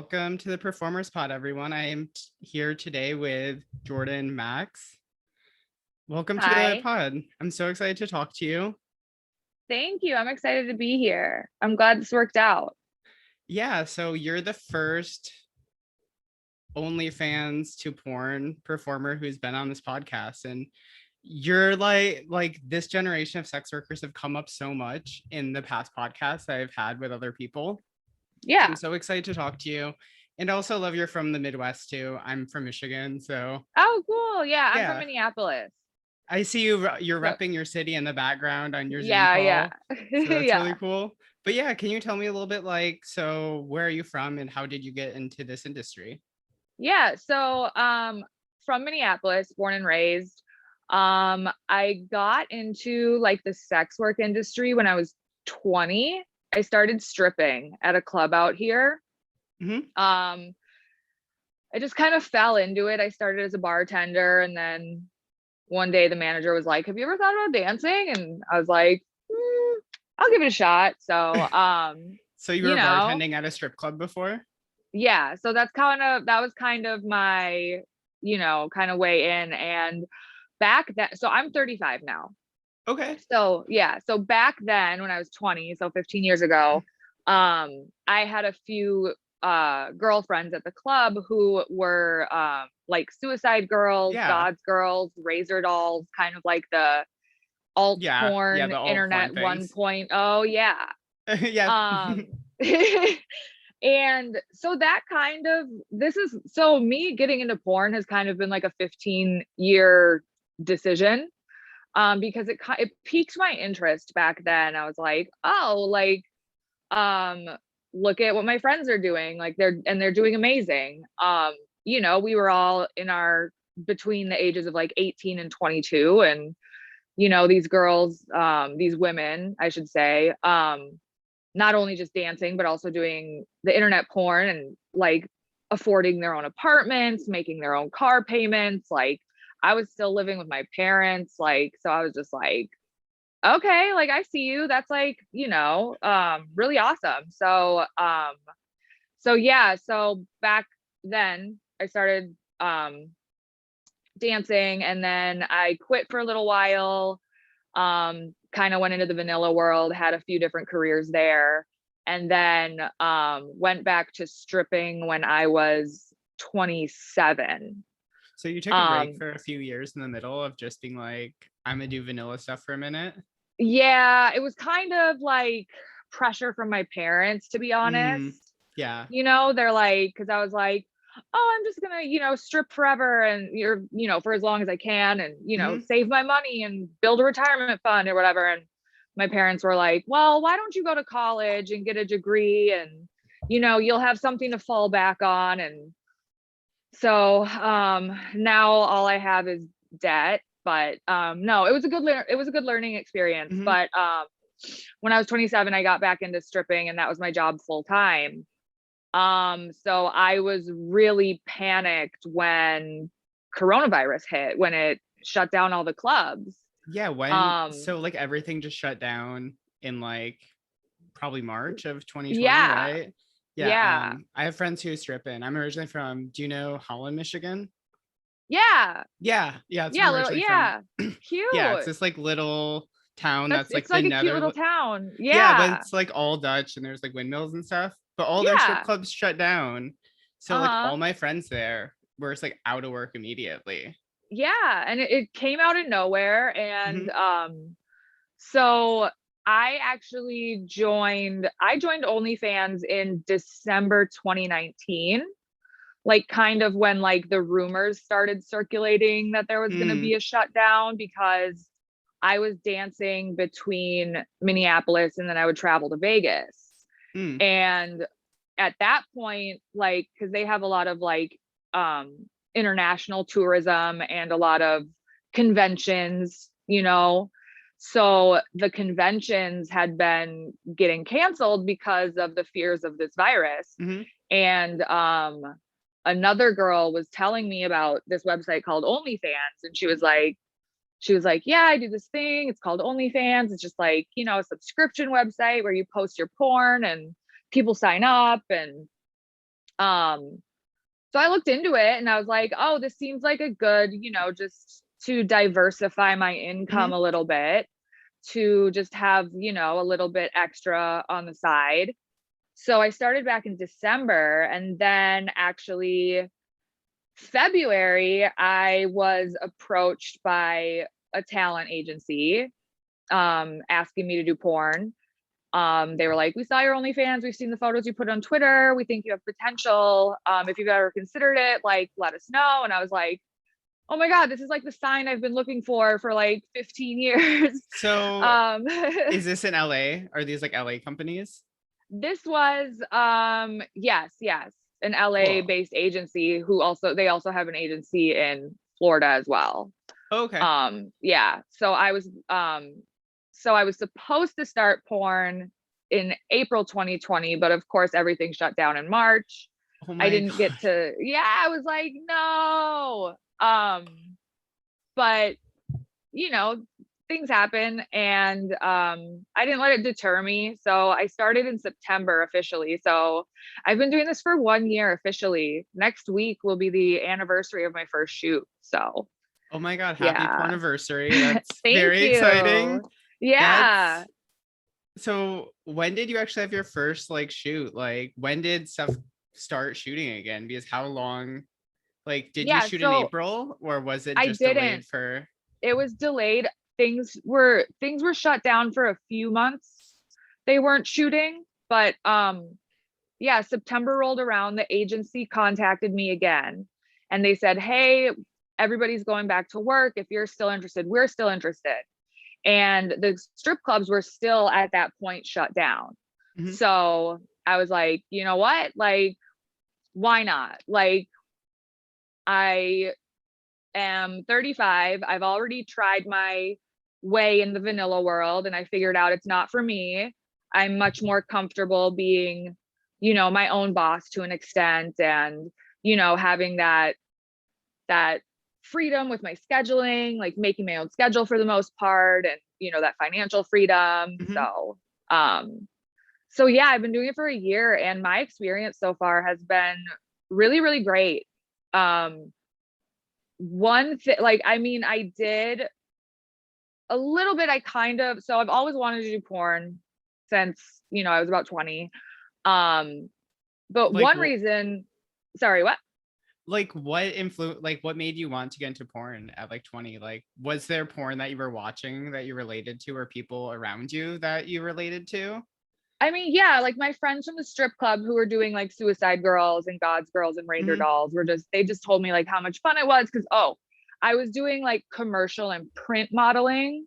Welcome to the Performers Pod, everyone. I am here today with Jordan Maxx. Welcome to the Hi. pod. I'm so excited to talk to you. Thank you. I'm excited to be here. I'm glad this worked out. Yeah, so you're the first OnlyFans to porn performer who's been on this podcast, and you're like this generation of sex workers have come up so much in the past podcasts I've had with other people. So I'm Yeah. so excited to talk to you. And also love you're from the Midwest too. I'm from Michigan, so Oh, cool. Yeah, I'm from yeah. Minneapolis. I see you're So, repping your city in the background on your Zoom yeah. call. So that's Yeah. really cool. But yeah, can you tell me a little bit so where are you from and how did you get into this industry? Yeah. From Minneapolis, born and raised. I got into like the sex work industry when I was 20. I started stripping at a club out here. Hmm. Um, I just kind of fell into it. I started as a bartender, and then one day the manager was like, "Have you ever thought about dancing?" And I was like, "I'll give it a shot." So you You were know, bartending at a strip club before? yeah. So that was kind of my, kind of way in. And back then, so I'm 35 now. Okay. So yeah, so back then when I was 20, so 15 years ago, I had a few girlfriends at the club who were like suicide girls, Yeah. God's girls, razor dolls, kind of like the alt Yeah. Yeah, porn the alt porn internet things. 1.0. Yeah. Yeah. Um and so that kind of this is so me getting into porn has kind of been like a 15-year decision, because it piqued my interest back then. I was like, oh, like, um look at what my friends are doing, like they're doing amazing. We were all in our between the ages of like 18 and 22, and these girls, these women I should say, not only just dancing but also doing the internet porn and like affording their own apartments, making their own car payments. Like, I was still living with my parents, like, so I was just like, okay, like, I see you, that's like, really awesome. So yeah, so back then I started dancing, and then I quit for a little while. Kind of went into the vanilla world, had a few different careers there, and then went back to stripping when I was 27. So you took a break Um, for a few years in the middle of just being like, I'm gonna do vanilla stuff for a minute. yeah, it was kind of like pressure from my parents, to be honest. Mm, yeah. They're like, because I was like, oh, I'm just gonna, strip forever, and for as long as I can, and Hmm. save my money and build a retirement fund or whatever. And my parents were like, well, why don't you go to college and get a degree, and you'll have something to fall back on. And so now all I have is debt. But no, it was a good learning experience. Hmm. But when I was 27, I got back into stripping, and that was my job full time. So I was really panicked when coronavirus hit, when it shut down all the clubs. Yeah, Um, so like everything just shut down in like probably March of 2020, yeah, right? Yeah, yeah, I have friends who strip in. I'm originally from, do you know Holland, Michigan? yeah, Yeah, that's where yeah, I'm originally from. yeah, Yeah, it's cute. this like little town that's like It's the like a cute nether. little town. Yeah, but Yeah, it's like all Dutch and there's like windmills and stuff, but all their strip yeah, clubs shut down. So like uh-huh, all my friends there were just like out of work immediately. yeah. And it came out of nowhere. And Hmm. so I joined OnlyFans in December 2019, like kind of when like the rumors started circulating that there was going to Mm, be a shutdown, because I was dancing between Minneapolis and then I would travel to Vegas. mm. And at that point, like, because they have a lot of like international tourism and a lot of conventions, so the conventions had been getting canceled because of the fears of this virus. Hmm. And another girl was telling me about this website called OnlyFans, and she was like, yeah, I do this thing. It's called OnlyFans. It's just like, a subscription website where you post your porn and people sign up. And Um, so I looked into it and I was like, oh, this seems like a good, just to diversify my income Mhm. a little bit, to just have, a little bit extra on the side. So I started back in December, and then actually February, I was approached by a talent agency asking me to do porn. They were like, we saw your OnlyFans, we've seen the photos you put on Twitter, we think you have potential. If you've ever considered it, like, let us know. And I was like, oh my God, this is like the sign I've been looking for like 15 years. So um is this in LA? Are these like LA companies? this was yes, an LA Cool. based agency who also have an agency in Florida as well. Okay. Yeah, so I was supposed to start porn in April 2020, but of course everything shut down in March. Oh I my didn't God. get to, yeah, I was like, no. But you know, things happen, and I didn't let it deter me. So I started in September officially. So I've been doing this for 1 year officially. Next week will be the anniversary of my first shoot. So Oh my God. Happy yeah. porniversary. That's Thank very exciting. you. Yeah. That's so when did you actually have your first like shoot? Like when did stuff start shooting again? Because how long, like, did you Yeah. shoot in So April or was it I just delayed didn't. for? It was delayed. Things were shut down for a few months. They weren't shooting, but yeah, September rolled around, the agency contacted me again and they said, "Hey, everybody's going back to work. If you're still interested, we're still interested." And the strip clubs were still at that point shut down. Mhm. So I was like, you know what? Like, why not? Like, I am 35. I've already tried my way in the vanilla world and I figured out it's not for me. I'm much more comfortable being, my own boss to an extent, and, having that freedom with my scheduling, like making my own schedule for the most part, and, that financial freedom. Mhm. So yeah, I've been doing it for a year and my experience so far has been really, really great. Um, one thing, like, I mean, I did a little bit, so I've always wanted to do porn since, I was about 20. Um, but Like one reason, sorry, what? like what made you want to get into porn at like 20? Like was there porn that you were watching that you related to or people around you that you related to? I mean, yeah, like my friends from the strip club who were doing like Suicide Girls and God's Girls and Ranger Mhm. Dolls they just told me like how much fun it was. Cause, I was doing like commercial and print modeling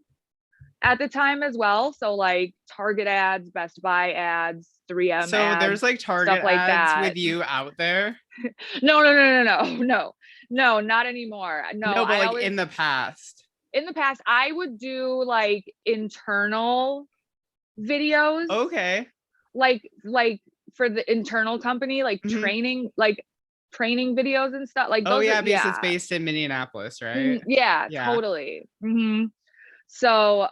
at the time as well. So like Target ads, Best Buy ads, 3M So there's ads, like stuff Target like ads that. with you out there? No, no, no, no, no, no, no, not anymore. No, No, but I like always, in the past. in the past, I would do like internal videos, Okay. like for the internal company, Mhm. like training videos and stuff. Like Oh those are, yeah, because it's yeah. based in Minneapolis, right? Mhm, yeah, Yeah. totally. So,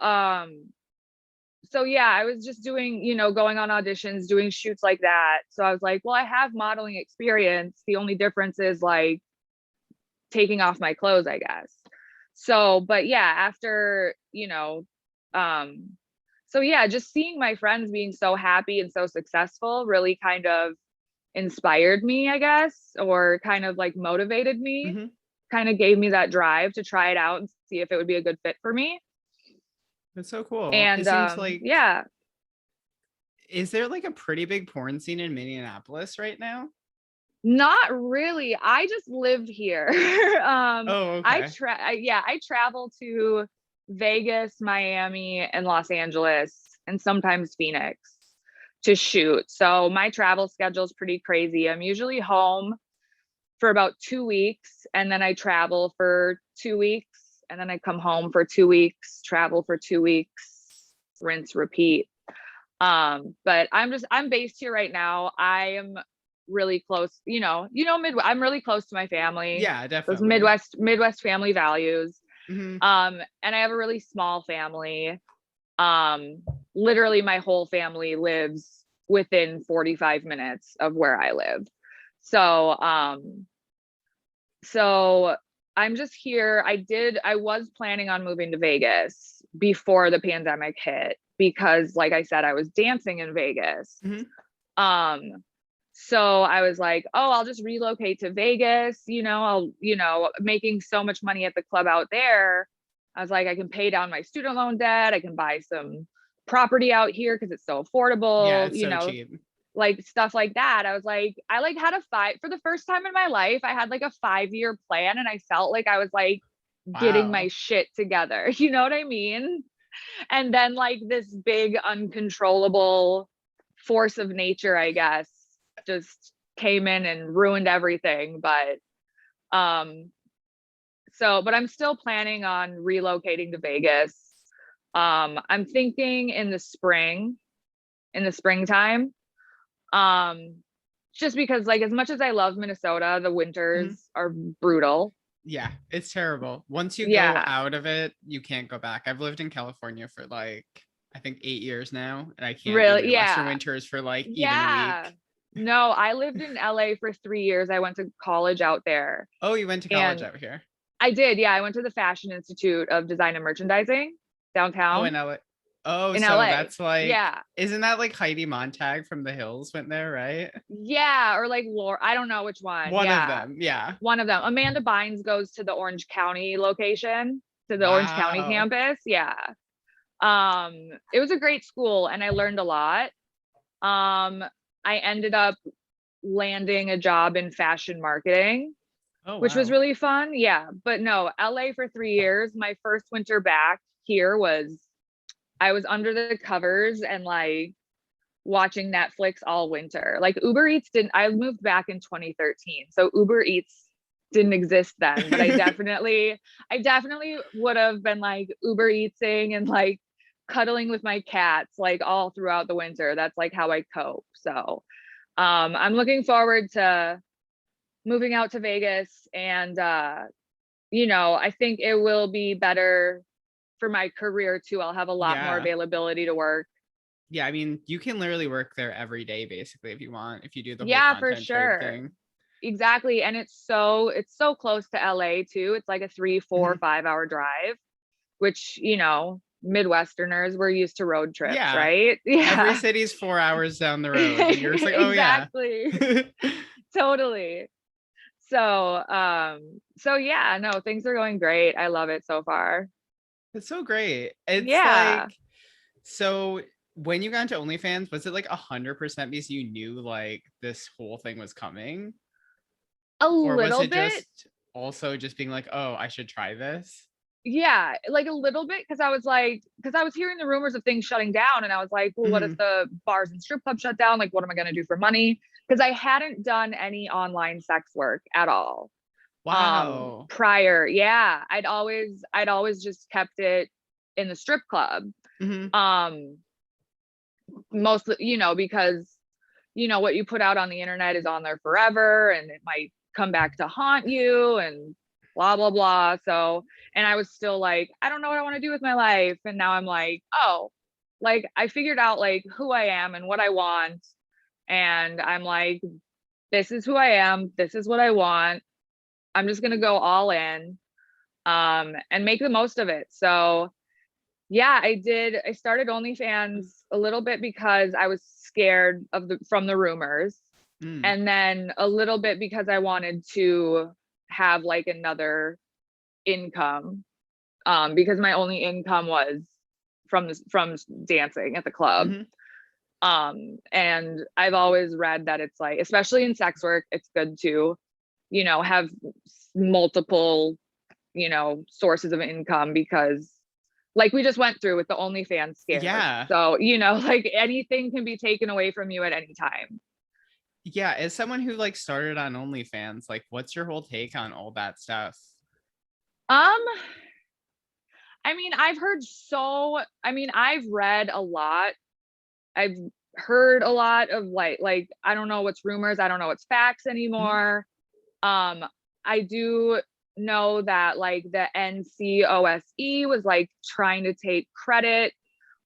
so yeah, I was just doing, going on auditions, doing shoots like that. So I was like, well, I have modeling experience. The only difference is like taking off my clothes, I guess. So, but yeah, after, um, so yeah, just seeing my friends being so happy and so successful really kind of inspired me, I guess, or kind of like motivated me, Mhm. kind of gave me that drive to try it out and see if it would be a good fit for me. That's so cool. It And seems like, yeah, is there like a pretty big porn scene in Minneapolis right now? not really. I just live here. Oh, okay. I travel to Vegas, Miami, and Los Angeles, and sometimes Phoenix to shoot. So my travel schedule is pretty crazy. I'm usually home for about 2 weeks, and then I travel for 2 weeks, and then I come home for 2 weeks, travel for 2 weeks, rinse, repeat. But I'm based here right now. I am really close, I'm really close to my family. Yeah, Those definitely. Midwest family values. Mhm. And I have a really small family. Um, Literally my whole family lives within 45 minutes of where I live. So, so I'm just here. I was planning on moving to Vegas before the pandemic hit because, like I said, I was dancing in Vegas. Mm-hmm. So I was like, oh, I'll just relocate to Vegas. Making so much money at the club out there. I was like, I can pay down my student loan debt. I can buy some property out here because it's so Yeah, affordable, it's so cheap. like stuff like that. I was like, I like had for the first time in my life, I had like a 5-year plan and I felt like I was like getting my Wow. shit together. You know what I mean? And then like this big uncontrollable force of nature, I guess, just came in and ruined everything. Um but I'm still planning on relocating to Vegas. I'm thinking in the springtime. Um just because like as much as I love Minnesota, the Mm-hmm. winters are brutal. Yeah, it's terrible. Once you go Yeah, out of it, you can't go back. I've lived in California for like, I think 8 years now, and I can't do really. Midwestern Yeah. winters for like even a Yeah. week. No, I lived in LA for 3 years. I went to college out there. Oh, you went to college And out here? I did. Yeah. I went to the Fashion Institute of Design and Merchandising Oh, in downtown LA. Oh, in so LA. that's like, Yeah. isn't that like Heidi Montag from The Hills went there, right? Yeah. Or like Laura. I don't know which one. One of Yeah. them. Yeah. One of them. Amanda Bynes goes to the Orange County location, to the Orange County Wow. campus. Yeah. It was a great school and I learned a lot. Um, I ended up landing a job in fashion marketing, Oh, which was wow. really fun. Yeah. But no, LA for 3 years. My first winter back here I was under the covers and like watching Netflix all winter. Like Uber Eats didn't, I moved back in 2013. So Uber Eats didn't exist then, but I definitely would have been like Uber Eatsing and like cuddling with my cats like all throughout the winter. That's like how I cope. So I'm looking forward to moving out to Vegas and I think it will be better for my career too. I'll have a lot more Yeah. availability to work. Yeah, I mean, you can literally work there every day basically if you want, if you do the whole Yeah, for content trade sure. thing. Exactly. And it's so close to LA too. It's like a 3, 4, Mhm. 5 hour drive, which, Midwesterners, we're used to road trips, Yeah. right? Every Yeah. city's 4 hours down the road, and you're just like, oh yeah. Exactly. Totally. So yeah, no, things are going great. I love it so far. It's so great. It's Yeah. like, so when you got into OnlyFans, was it like 100% because you knew like this whole thing was coming? A Or was little it bit. just also just being like, oh, I should try this? Yeah, like a little bit because I was hearing the rumors of things shutting down and I was like, well, what if Mhm. the bars and strip clubs shut down? Like, what am I going to do for money? Because I hadn't done any online sex work at all Wow. prior. Yeah, I'd always just kept it in the strip club. Mhm. Um Mostly, because what you put out on the internet is on there forever and it might come back to haunt you and blah blah blah. So, and I was still like, I don't know what I want to do with my life. And now I'm like, oh, like I figured out like who I am and what I want. And I'm like, this is who I am. This is what I want. I'm just gonna go all in and make the most of it. So yeah, I did. I started OnlyFans a little bit because I was scared from the rumors, Mm. and then a little bit because I wanted to have like another income. Because my only income was from dancing at the club. Mhm. And I've always read that it's like, especially in sex work, it's good to, have multiple, sources of income because like we just went through with the OnlyFans scare. Yeah. So, like anything can be taken away from you at any time. Yeah. As someone who like started on OnlyFans, like what's your whole take on all that stuff? Um, I've read a lot. I've heard a lot of like I don't know what's rumors, I don't know what's facts Mhm. anymore. Um, I do know that like the NCOSE was like trying to take credit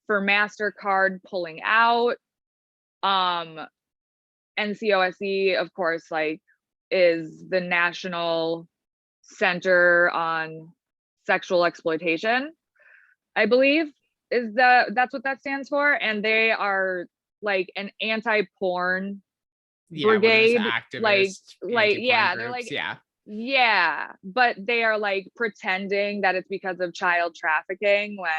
for MasterCard pulling out. Um, NCOSE, of course, like is the National Center on Sexual Exploitation, I believe that's what that stands for. And they are like an anti-porn Yeah, one of those brigade, activist anti-porn yeah, they're groups. like, Yeah. yeah, but they are like pretending that it's because of child trafficking when,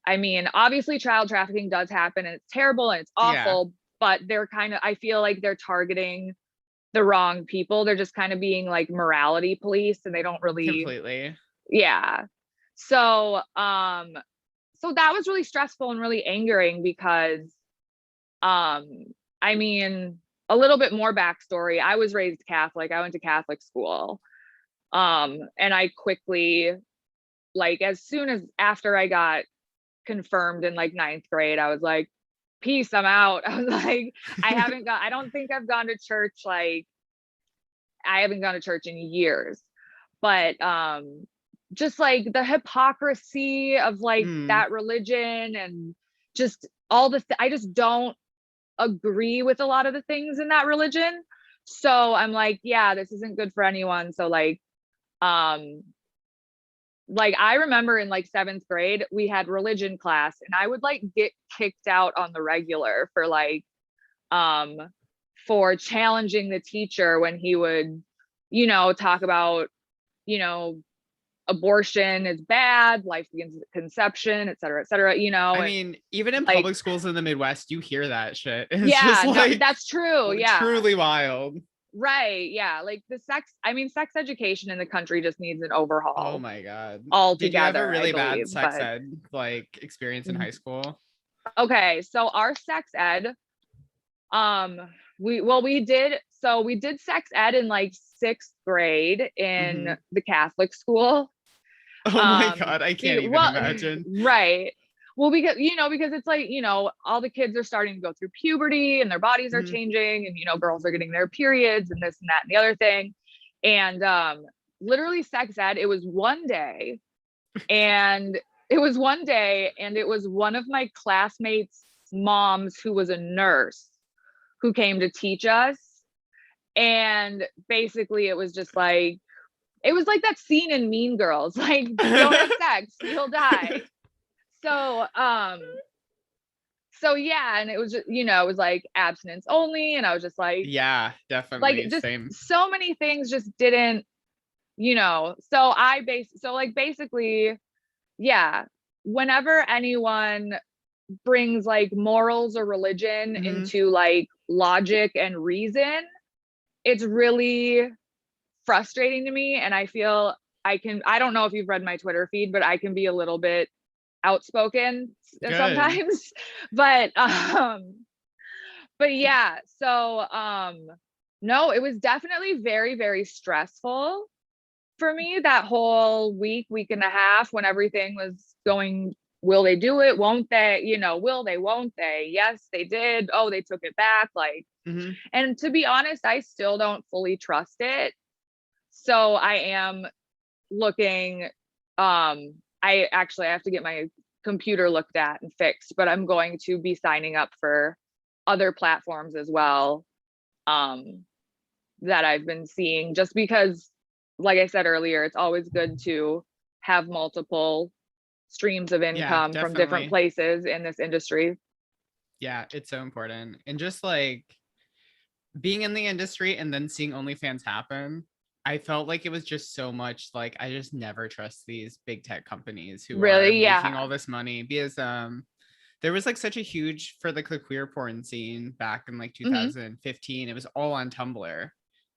I mean, obviously child trafficking does happen and it's terrible and it's Yeah. awful, but they're kind of, I feel like they're targeting the wrong people. They're just kind of being like morality police and they don't really, Completely. yeah. So, so that was really stressful and really angering because, um, I mean, a little bit more backstory. I was raised Catholic. I went to Catholic school. And I quickly, like, as soon as after I got confirmed in like ninth grade, I was like, peace, I'm out. I was like, I don't think I've gone to church. Like, I haven't gone to church in years, but, just like the hypocrisy of like Mm. that religion and just all I just don't agree with a lot of the things in that religion. So I'm like, yeah, this isn't good for anyone. So um, like I remember in like seventh grade, we had religion class and I would like get kicked out on the regular um, for challenging the teacher when he would, talk about, you know, abortion is bad, life begins at conception, et cetera, I and mean, even in like, public schools in the Midwest, you hear that shit. It's just yeah, no, like that's true. Yeah. truly wild. Right. Yeah. Like sex education in the country just needs an Oh overhaul my God. Did you have a altogether, I really bad believe. sex But ed like experience in high school? okay, so our sex ed, um, we did sex ed in like sixth grade in Mhm. the Catholic school. Oh my God, I can't even Well, imagine. right. Well, because because it's like, all the kids are starting to go through puberty and their bodies are Mhm. changing and girls are getting their periods and this and that and the other thing. And literally sex ed, it was one day and it was one of my classmates' moms who was a nurse who came to teach us. And basically it was just like it was like that scene in Mean Girls, like don't have sex, you'll die. So, yeah, and it was just, it was like abstinence only, and I was just Yeah, definitely. just Same. so many things just didn't, so like basically, yeah, whenever anyone brings like morals or religion Mhm. into like logic and reason, it's really frustrating to me, and I feel I don't know if you've read my Twitter feed, but I can be a little bit outspoken Good. sometimes. but yeah, so no, it was definitely very, very stressful for me that whole week and a half when everything was going, will they do it, won't they, will they, won't they, yes they did, oh they took it back, like, Mhm. and to be honest, I still don't fully trust it. So I am looking, I have to get my computer looked at and fixed, but I'm going to be signing up for other platforms as well, um, that I've been seeing, just because, like I said earlier, it's always good to have multiple streams of Yeah, income from different definitely. places in this industry. Yeah, it's so important. And just like being in the industry and then seeing OnlyFans happen, I felt like it was just so much like I just never trust these big tech companies who are Really, making yeah. all this money because there was like such a huge for like the queer porn scene back in like Hmm. 2015. It was all on Tumblr.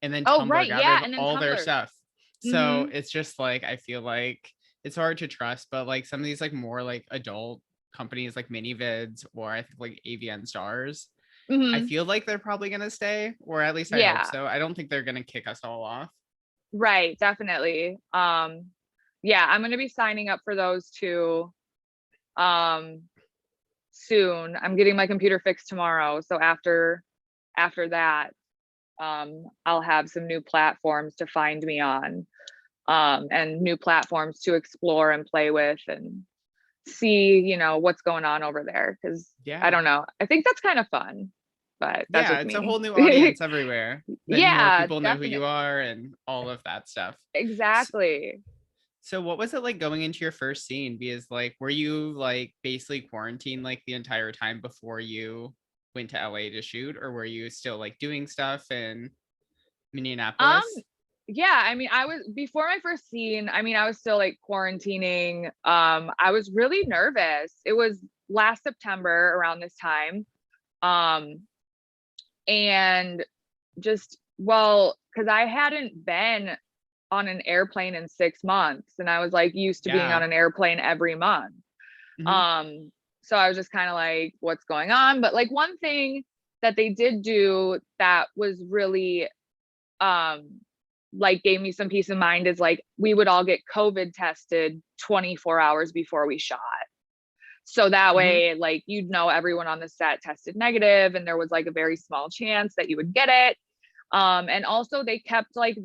And then Oh, Tumblr right, got yeah, rid of and then all their Tumblr. stuff. Hmm. So it's just like I feel like it's hard to trust, but like some of these like more like adult companies like MiniVids or I think like AVN Stars, I Hmm. feel like they're probably gonna stay, or at least I hope Yeah. so. I don't think they're gonna kick us all off. Right, definitely. Yeah, I'm gonna be signing up for those two um soon. I'm getting my computer fixed tomorrow. So after that, I'll have some new platforms to find me on, and new platforms to explore and play with and see, what's going on over there. Cause I Yeah. don't know. I think that's kind of fun. but that's Yeah, just it's a me. whole new audience everywhere. Then more Yeah, people know who you definitely. are and all of that stuff. Exactly. So what was it like going into your first scene? Because like, were you like basically quarantined like the entire time before you went to LA to shoot, or were you still like doing stuff in Um, Minneapolis? yeah, I mean, I was before my first scene, I mean, I was still like quarantining. I was really nervous. It was last September around this time. Um, and just well, because I hadn't been on an airplane in 6 months, and I was like used to being on Yeah. an airplane every month. Hmm. Um, so I was just kind of like, what's going on? But like one thing that they did do that was really um like gave me some peace of mind is like we would all get COVID tested 24 hours before we shot. So that Hmm. way, like you'd know everyone on the set tested negative, and there was like a very small chance that you would get it. And also they kept like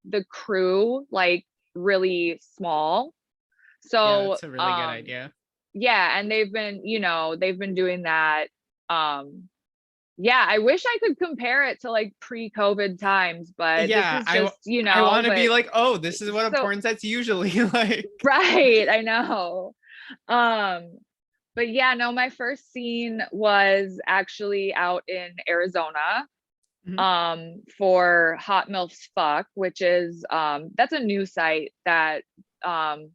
the crew like really small. Yeah, So that's a really good idea. yeah, and they've been doing that. Um yeah, I wish I could compare it to like pre-COVID times, but this Yeah, is just, I want to be but like, oh, this is what a so porn set's usually like. right, I know. Um but yeah, no, my first scene was actually out in Arizona Mhm. for Hot MILFs Fuck, which is that's a new site that um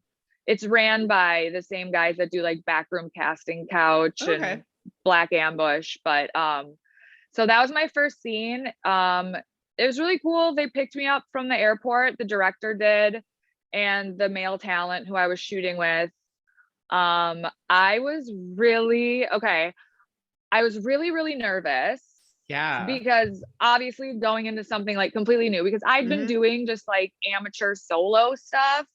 it's ran by the same guys that do like Backroom Casting Couch Okay. and Black Ambush, but so that was my first scene. It was really cool. They picked me up from the airport, the director did, and the male talent who I was shooting with. I was really okay. I was really, really nervous Yeah. because obviously going into something like completely new because I'd been Hmm. doing just like amateur solo stuff.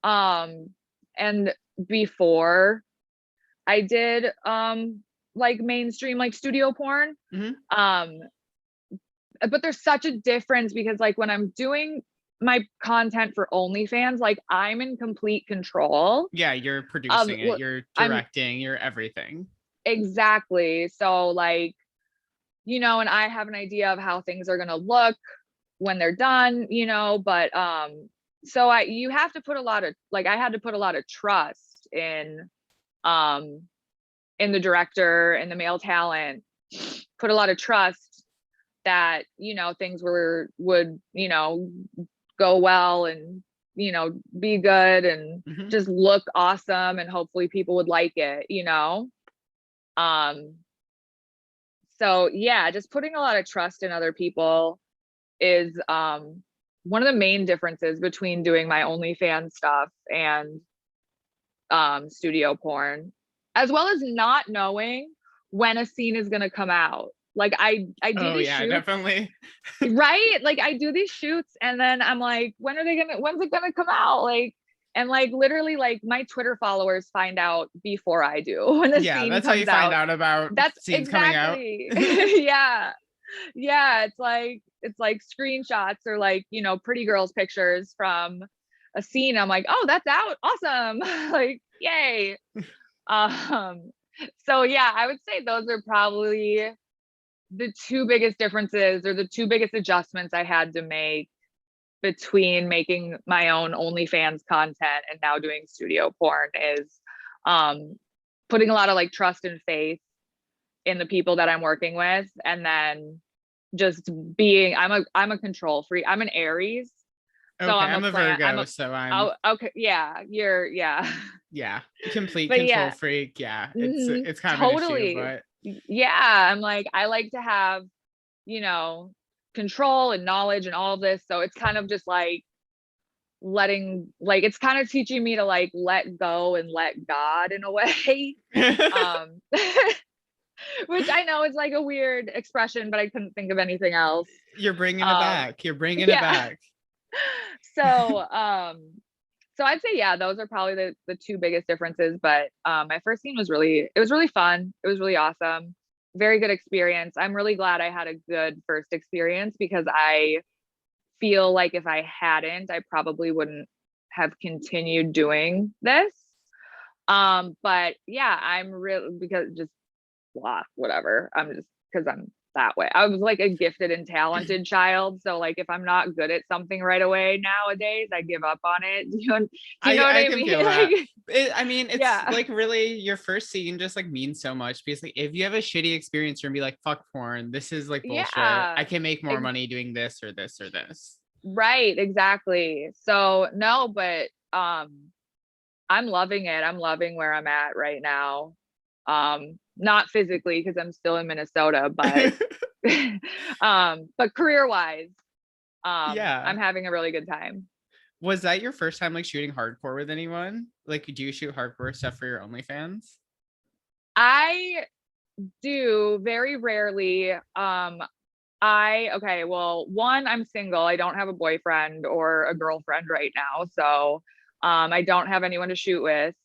Um, and before I did like mainstream like studio porn. Hmm. Um, but there's such a difference because like when I'm doing my content for OnlyFans, like I'm in complete control Yeah, you're of producing it, you're I'm directing, you're everything. exactly. So like, and I have an idea of how things are gonna look when they're done, but so you have to put a lot of like I had to put a lot of trust um in the director and the male talent, put a lot of trust that things would go well and be good and Hmm. just look awesome and hopefully people would like it. um so yeah, just putting a lot of trust in other people is one of the main differences between doing my OnlyFans stuff and studio porn, as well as not knowing when a scene is going to come out. Like I do Oh these yeah, shoots, definitely. right? Like I do these shoots and then I'm like, when's it gonna come out? Like, and like literally like my Twitter followers find out before I do when a Yeah, scene that's how you comes find out. out about That's scenes coming out. exactly. Yeah. Yeah. It's like screenshots or like, pretty girls pictures from a scene. I'm like, oh, that's out. Awesome. Like, yay. Um, so yeah, I would say those are probably the two biggest differences or the two biggest adjustments I had to make between making my own OnlyFans content and now doing studio porn is um, putting a lot of like trust and faith in the people that I'm working with, and then just being I'm a control freak. I'm an Aries, so Okay, I'm a I'm a plant. Virgo, so I'm Oh, okay, yeah, yeah. yeah, complete But control yeah, freak. Yeah, mhm, it's kind of an issue, totally. but Yeah, I'm like I like to have you know, control and knowledge and all of this. So it's kind of just like it's kind of teaching me to like let go and let God in a way. Um, which I know is like a weird expression, but I couldn't think of anything else. you're bringing it Um, back. You're bringing it yeah. back. So, so I'd say, yeah, those are probably the two biggest differences. But my first scene it was really fun. It was really awesome. Very good experience. I'm really glad I had a good first experience because I feel like if I hadn't, I probably wouldn't have continued doing this. But yeah, I'm really because just blah, whatever. I'm just because I'm that way. I was like a gifted and talented child. So like if I'm not good at something right away nowadays, I give up on it. Do you know what I I can mean? feel that. Like, I mean, it's yeah. like really your first scene just like means so much because like if you have a shitty experience, you're gonna be like, fuck porn, this is like bullshit. I Yeah. can make more money doing this or this or this. Right, exactly. So no, but I'm loving it. I'm loving where I'm at right now. Not physically because I'm still in Minnesota, but career wise, Yeah. I'm having a really good time. Was that your first time like shooting hardcore with anyone? Like, do you shoot hardcore stuff for your OnlyFans? I do very rarely. Okay, well, one, I'm single. I don't have a boyfriend or a girlfriend right now. So I don't have anyone to shoot with.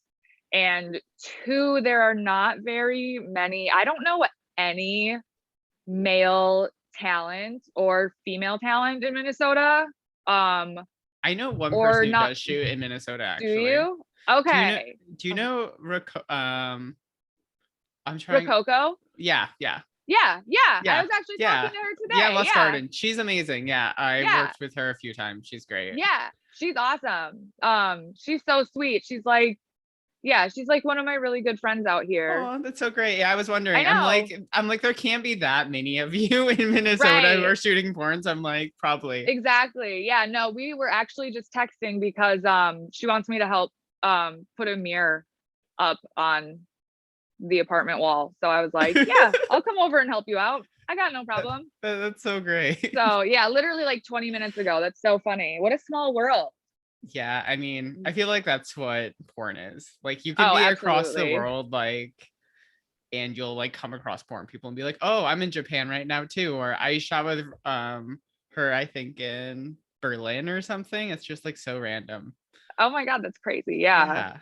And two, there are not very many. I don't know any male talent or female talent in Minnesota. I know one Or person who not. does shoot in Minnesota Do actually. you? Do you know Okay. do you know I'm trying. Rococo? Yeah, yeah. Yeah. I Yeah, was actually talking yeah, to her yeah. today. Lust Yeah. Garden. She's amazing. Yeah, I Yeah. worked with her a few times. She's great. Yeah. She's awesome. She's so sweet. She's like one of my really good friends out here. Oh, that's so great. Yeah, I was I wondering. know. I'm like, there can't be that many of you in Minnesota who Right. are shooting porn. So I'm like, probably. Exactly. Yeah. No, we were actually just texting because she wants me to help put a mirror up on the apartment wall. So I was like, yeah, I'll come over and help you out. I got no problem. That's so great. So yeah, literally like 20 minutes ago. That's so funny. What a small world. Yeah, I mean, I feel like that's what porn is. Like, you could Oh, be across the absolutely. world, like, and you'll like come across porn people and be like, oh, I'm in Japan right now too. Or I shot with her, I think in Berlin or something. It's just like so random. Oh my God, that's crazy. Yeah. Yeah.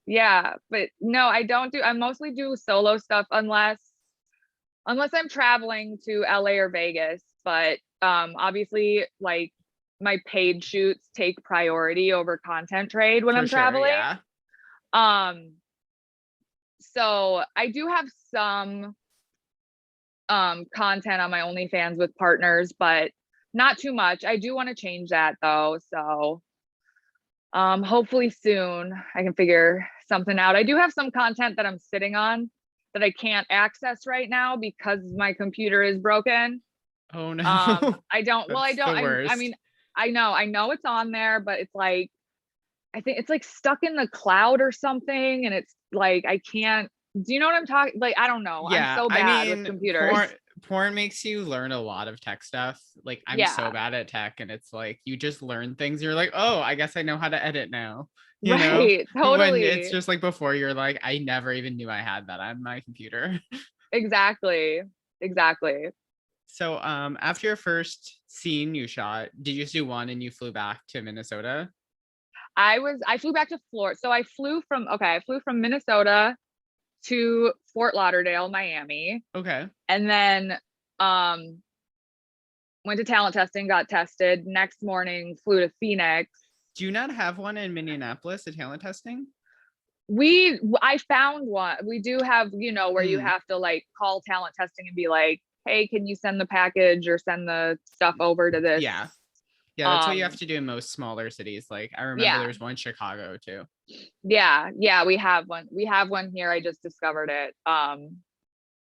Yeah. But no, I mostly do solo stuff unless I'm traveling to LA or Vegas. But obviously like my paid shoots take priority over content trade when For I'm sure. traveling. Yeah. Um, so I do have some content on my OnlyFans with partners, but not too much. I do want to change that though. So hopefully soon I can figure something out. I do have some content that I'm sitting on that I can't access right now because my computer is broken. Oh no. I don't, well, I That's don't, the I worst. mean, I know it's on there, but it's like, I think it's like stuck in the cloud or something. And it's like, I can't, do you know what I'm talking? Like, I don't know. I'm Yeah, so I bad with mean, computers. porn makes you learn a lot of tech stuff. Like, I'm so Yeah. bad at tech, and it's like you just learn things. You're like, oh, I guess I know how to edit now. You know, Right. when it's Totally. just like before, you're like, I never even knew I had that on my computer. Exactly. Exactly. So, after your first scene you shot, did you just do one and you flew back to Minnesota? I flew back to Florida. So I flew from Minnesota to Fort Lauderdale, Miami, Okay. and then um went to talent testing, got tested. Next morning, flew to Phoenix. Do you not have one in Minneapolis, a talent testing? I found one. We do have, where you Mm, have to like call talent testing and be like, hey, can you send the package or send the stuff over to this? yeah. Yeah, that's what you have Um, to do in most smaller cities. Like, I remember yeah, there's one in Chicago too. yeah, we have one. We have one here. I just discovered it.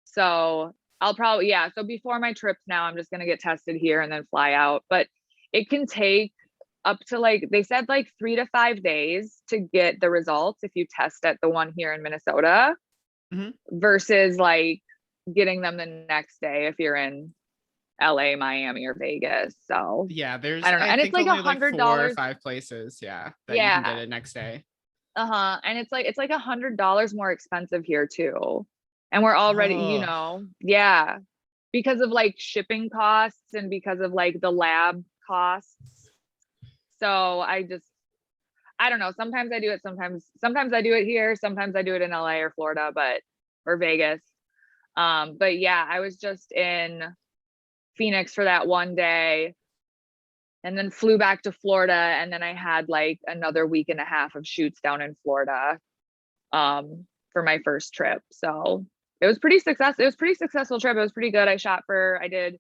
So I'll probably, yeah. So before my trips now, I'm just gonna get tested here and then fly out. But it can take up to like they said like 3 to 5 days to get the results if you test at the one here in Minnesota Mhm. versus like getting them the next day if you're in LA, Miami, or Vegas. So Yeah, there's I don't know. I And it's think like a only like hundred 4 or dollars. 5 places, yeah, that you can get Yeah. it next day. And it's like $100 more expensive here too. And we're already, Oh, yeah, because of like shipping costs and because of like the lab costs. So I don't know. Sometimes I do it, sometimes I do it here, sometimes I do it in LA or Florida, or Vegas. But yeah, I was just in Phoenix for that one day and then flew back to Florida. And then I had like another week and a half of shoots down in Florida for my first trip. So It was pretty successful. It was a pretty successful trip. It was pretty good. I did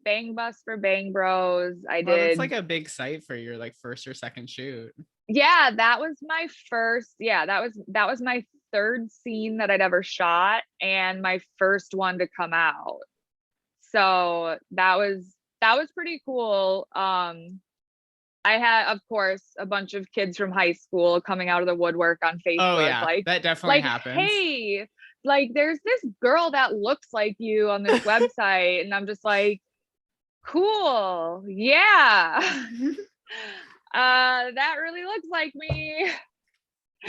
Bang Bus for Bang Bros. I Well, that's like did, a big site for your like first or second shoot. yeah, that was my first, yeah, that was my third scene that I'd ever shot and my first one to come out. So that was pretty cool. I had, of course, a bunch of kids from high school coming out of the woodwork on Oh Facebook, yeah, that definitely happens. hey, like there's this girl that looks like you on this website, and I'm just like, cool, yeah. That really looks like me.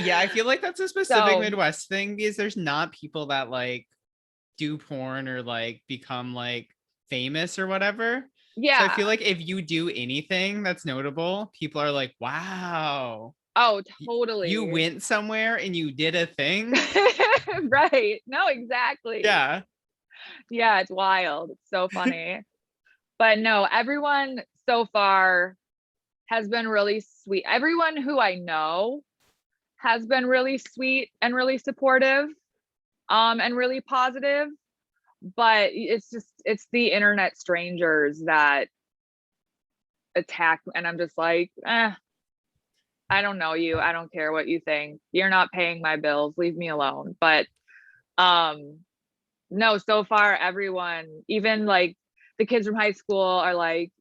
Yeah, I feel like that's a specific So Midwest thing because there's not people that like do porn or like become like famous or whatever. So I feel yeah. like if you do anything that's notable, people are like, wow, Oh, you totally. went somewhere and you did a thing. Right. No, exactly. Yeah. Yeah, it's wild. It's so funny. But no, everyone so far has been really sweet. Everyone who I know has been really sweet and really supportive, and really positive. But it's the internet strangers that attack, and I'm just like, I don't know you. I don't care what you think. You're not paying my bills. Leave me alone. But um no, so far everyone, even like the kids from high school are like,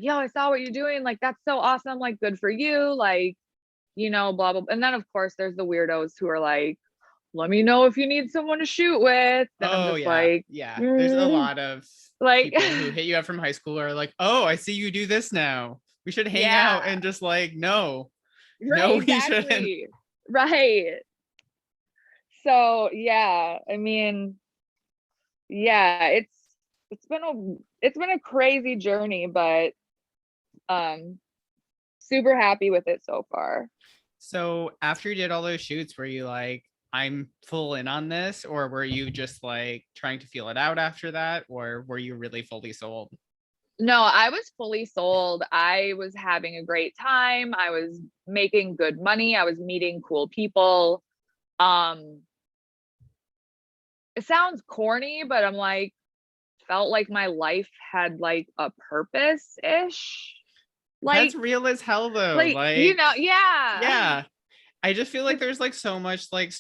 yo, I saw what you're doing. Like, that's so awesome. Like, good for you. Like, blah, blah. And then of course there's the weirdos who are like, let me know if you need someone to shoot with. And I'm Oh just yeah. like, Yeah. There's a mm, lot of like, people who hit you up from high school are like, oh, I see you do this now. We should hang out yeah, and just like, no, right, no, we shouldn't. exactly. Right. So yeah, I mean, yeah, it's been a crazy journey, but um super happy with it so far. So after you did all those shoots, were you like, I'm full in on this, or were you just like trying to feel it out after that, or were you really fully sold? No, I was fully sold. I was having a great time. I was making good money. I was meeting cool people. Um, it sounds corny, but I'm like, felt like my life had like a purpose-ish. That's Like, real as hell though. Like, yeah. yeah. I just feel like there's like so much like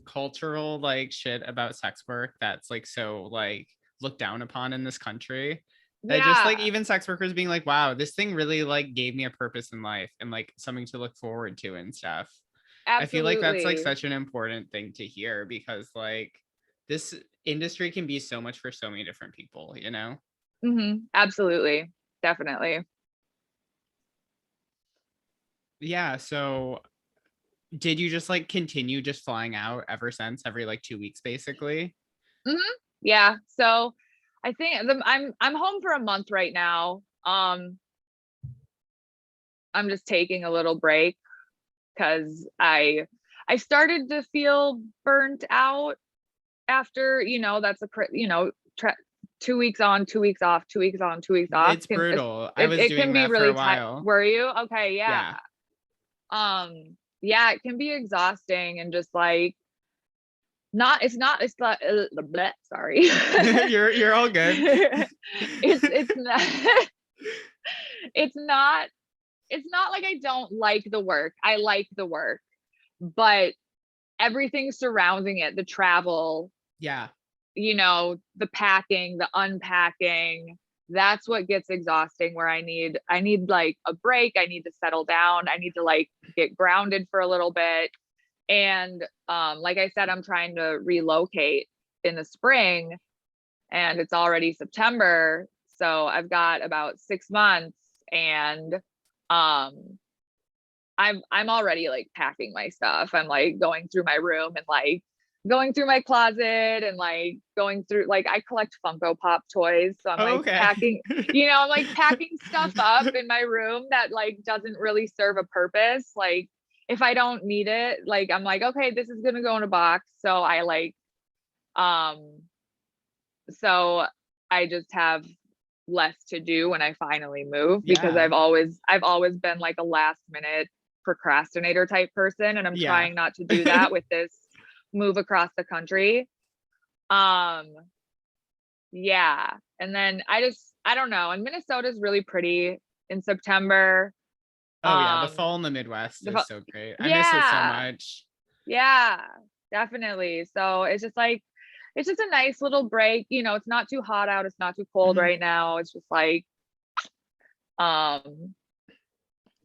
cultural like shit about sex work that's like so like looked down upon in this country. That just like Yeah, even sex workers being like, wow, this thing really like gave me a purpose in life and like something to look forward to and stuff. I feel like that's like absolutely. such an important thing to hear because like this industry can be so much for so many different people, you know? Absolutely. Definitely. Yeah. So did you just like continue just flying out ever since every like 2 weeks basically? hmm Yeah. So I think I'm home for a month right now. I'm just taking a little break because I started to feel burnt out after, that's tra 2 weeks on, 2 weeks off, 2 weeks on, 2 weeks off. It's brutal. I was It doing can be that for a really tight. while. Were you? Okay, yeah. Yeah. Yeah, it can be exhausting and just like it's not bleh, sorry. You're all good. It's not it's not it's not like I don't like the work. I like the work, but everything surrounding it, the travel, Yeah. the packing, the unpacking, that's what gets exhausting where I need like a break. I need to settle down. I need to like get grounded for a little bit. And like I said, I'm trying to relocate in the spring and it's already September. So I've got about 6 months and um I'm already like packing my stuff. I'm like going through my room and like going through my closet and like going through, like, I collect Funko Pop toys. So I'm Oh, like okay. packing, I'm like packing stuff up in my room that like doesn't really serve a purpose. Like if I don't need it, like I'm like, okay, this is gonna go in a box. Um so I just have less to do when I finally move because Yeah. I've always been like a last minute procrastinator type person and I'm Yeah. trying not to do that with this move across the country. Um, yeah. And then I don't know. And Minnesota's really pretty in September. Oh yeah, the Um, fall in the Midwest the, is so great. I miss it so yeah, much. yeah, definitely. So it's just like, it's just a nice little break. You know, it's not too hot out. It's not too cold Mhm. right now. It's just like, um,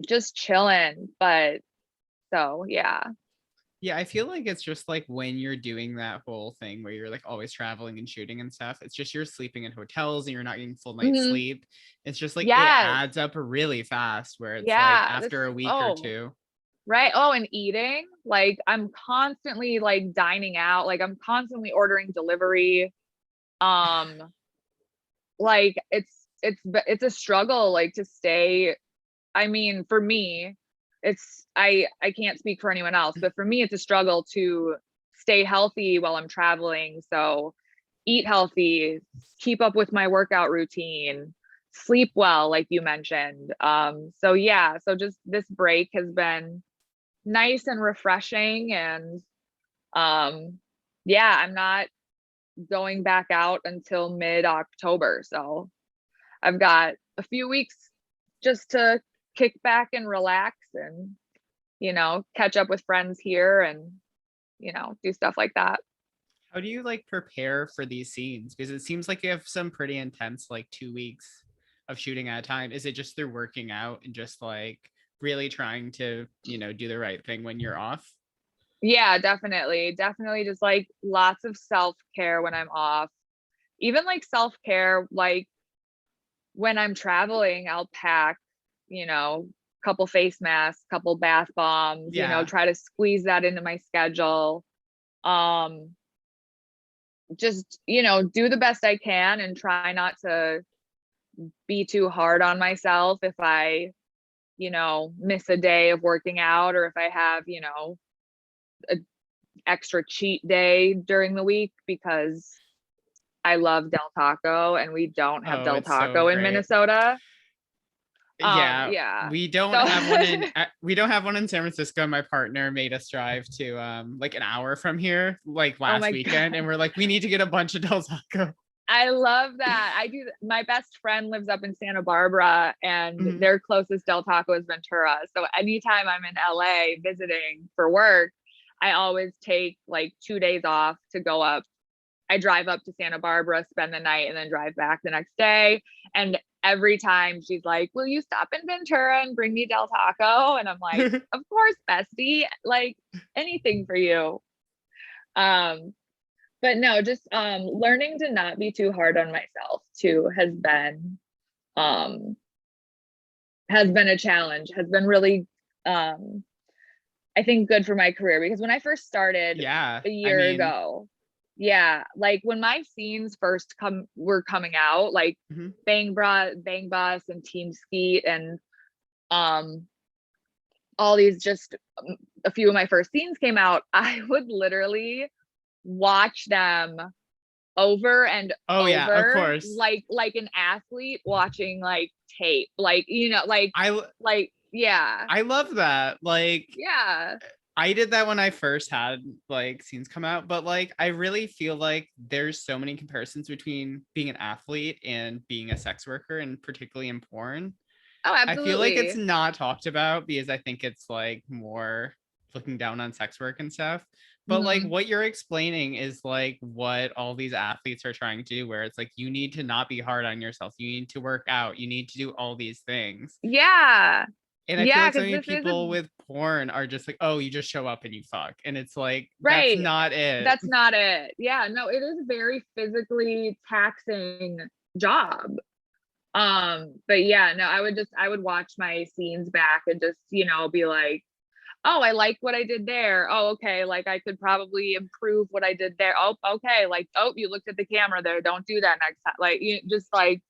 just chilling. But so yeah. Yeah, I feel like it's just like when you're doing that whole thing where you're like always traveling and shooting and stuff, it's just you're sleeping in hotels and you're not getting full night's Hmm. sleep. It's just like it Yes. adds up really fast where it's like Yeah. after a week or Oh, two. right. Oh, and eating. Like I'm constantly like dining out. Like I'm constantly ordering delivery. Um, like it's a struggle like to stay. I mean, for me, I can't speak for anyone else, but for me it's a struggle to stay healthy while I'm traveling. So eat healthy, keep up with my workout routine, sleep well, like you mentioned. So yeah, so just this break has been nice and refreshing. And um yeah, I'm not going back out until mid-October. So I've got a few weeks just to kick back and relax and, catch up with friends here and, do stuff like that. How do you like prepare for these scenes? Because it seems like you have some pretty intense like 2 weeks of shooting at a time. Is it just through working out and just like really trying to, do the right thing when you're off? Yeah, definitely. Definitely just like lots of self-care when I'm off. Even like self-care, like when I'm traveling, I'll pack, couple face masks, couple bath bombs, Yeah. try to squeeze that into my schedule. Um, just, do the best I can and try not to be too hard on myself if I, miss a day of working out, or if I have, an extra cheat day during the week, because I love Del Taco and we don't have Oh, Del it's so Taco in great. Minnesota. Yeah, Yeah. we don't So have one in we don't have one in San Francisco. My partner made us drive to like an hour from here like oh last my weekend, and God. we're like, we need to get a bunch of Del Taco. I love that. I do. My best friend lives up in Santa Barbara and Mhm. their closest Del Taco is Ventura. So anytime I'm in LA visiting for work, I always take like 2 days off to go up. I drive up to Santa Barbara, spend the night, and then drive back the next day. And every time she's like, "Will you stop in Ventura and bring me Del Taco?" And I'm like, "Of course, bestie. Like anything for you." Um, but no, just learning to not be too hard on myself too um has been a challenge, has been really um I think good for my career, because when I first started Yeah, a I year mean, ago, yeah, like when my scenes first were coming out, like mhm. Bang Bus and Team Skeet and um all these, just a few of my first scenes came out, I would literally watch them over and Oh yeah, of over, course. like an athlete watching like tape, like I yeah, I love that. Like yeah, I did that when I first had like scenes come out, but like I really feel like there's so many comparisons between being an athlete and being a sex worker, and particularly in porn. oh I feel like it's absolutely, not talked about because I think it's like more looking down on sex work and stuff. But like hmm, what you're explaining is like what all these athletes are trying to do, where it's like you need to not be hard on yourself. You need to work out. You need to do all these things. yeah, And I feel yeah, like so because many this is a people with porn are just like, oh, you just show up and you fuck. And it's like, that's right, not it. that's not it. Yeah, no, it is a very physically taxing job. But yeah, no, I would watch my scenes back and just, be like, oh, I like what I did there. Oh, okay, like I could probably improve what I did there. Oh, okay, like, oh, you looked at the camera there, don't do that next time. Like, you just like